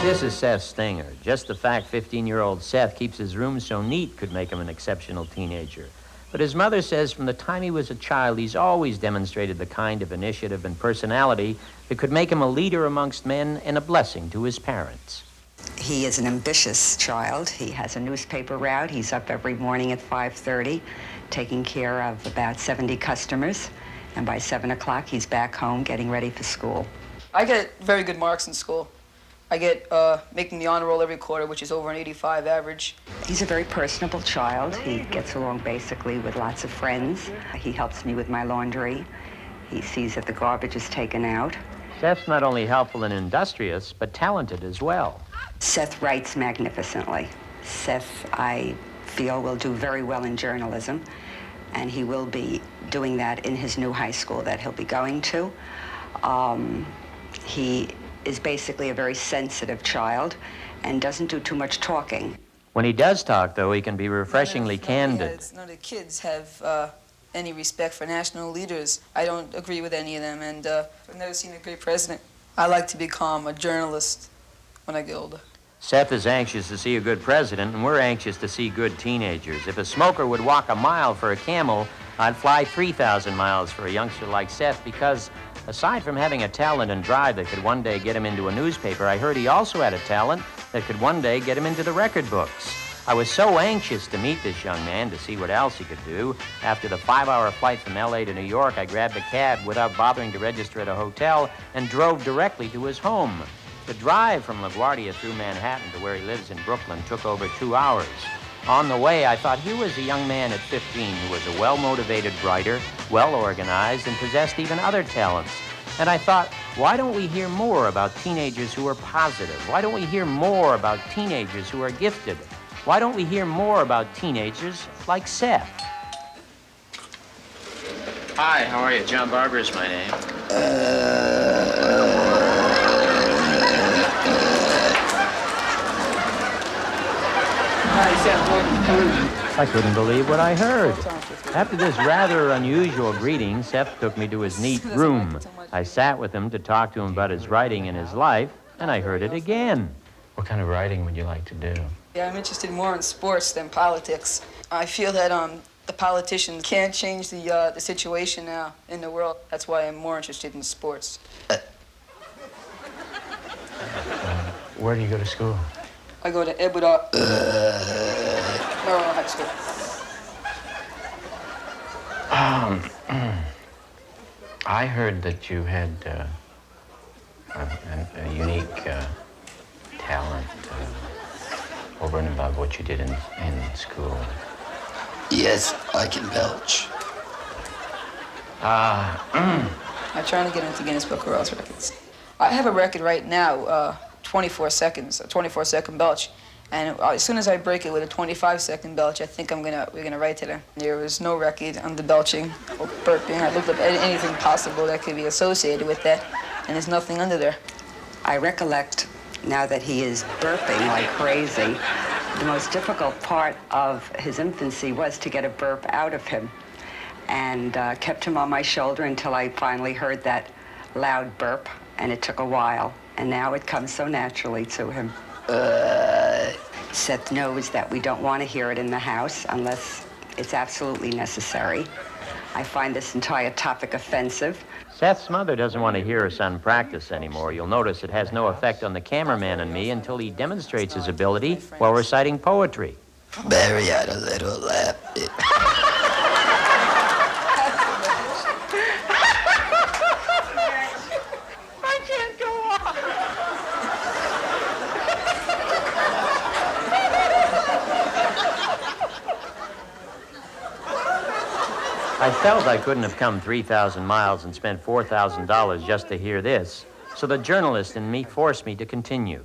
This is Seth Stinger. Just the fact 15-year-old Seth keeps his room so neat could make him an exceptional teenager. But his mother says from the time he was a child, he's always demonstrated the kind of initiative and personality that could make him a leader amongst men and a blessing to his parents. He is an ambitious child. He has a newspaper route. He's up every morning at 5:30, taking care of about 70 customers. And by 7 o'clock, he's back home getting ready for school. I get very good marks in school. I get making the honor roll every quarter, which is over an 85 average. He's a very personable child. He gets along basically with lots of friends. He helps me with my laundry. He sees that the garbage is taken out. Seth's not only helpful and industrious, but talented as well. Seth writes magnificently. Seth, I feel, will do very well in journalism, and he will be doing that in his new high school that he'll be going to. He is basically a very sensitive child and doesn't do too much talking. When he does talk, though, he can be refreshingly candid. None of the kids have any respect for national leaders. I don't agree with any of them, and I've never seen a great president. I like to become a journalist when I get older. Seth is anxious to see a good president, and we're anxious to see good teenagers. If a smoker would walk a mile for a camel, I'd fly 3,000 miles for a youngster like Seth, because aside from having a talent and drive that could one day get him into a newspaper, I heard he also had a talent that could one day get him into the record books. I was so anxious to meet this young man to see what else he could do. After the 5-hour flight from L.A. to New York, I grabbed a cab without bothering to register at a hotel and drove directly to his home. The drive from LaGuardia through Manhattan to where he lives in Brooklyn took over 2 hours. On the way, I thought here was a young man at 15 who was a well-motivated writer, well-organized, and possessed even other talents. And I thought, why don't we hear more about teenagers who are positive? Why don't we hear more about teenagers who are gifted? Why don't we hear more about teenagers like Seth? Hi, how are you? John Barber is my name. I couldn't believe what I heard. After this rather unusual greeting, Seth took me to his neat room. I sat with him to talk to him about his writing and his life, and I heard it again. What kind of writing would you like to do? Yeah, I'm interested more in sports than politics. I feel that the politicians can't change the situation now in the world. That's why I'm more interested in sports. Where do you go to school? I go to Ebuda, Maryland High School. I heard that you had a unique talent over and above what you did in school. Yes, I can belch. I'm trying to get into Guinness Book of World Records. I have a record right now, 24 seconds, a 24-second belch. And as soon as I break it with a 25-second belch, I think we're gonna write to them. There was no record on the belching or burping. I looked up anything possible that could be associated with that, and there's nothing under there. I recollect now that he is burping like crazy. The most difficult part of his infancy was to get a burp out of him, and kept him on my shoulder until I finally heard that loud burp, and it took a while, and now it comes so naturally to him. Seth knows that we don't want to hear it in the house unless it's absolutely necessary. I find this entire topic offensive. Seth's mother doesn't want to hear her son practice anymore. You'll notice it has no effect on the cameraman and me until he demonstrates his ability while reciting poetry. Barry had a little lap. I can't go on. I felt I couldn't have come 3,000 miles and spent $4,000 just to hear this, so the journalist in me forced me to continue.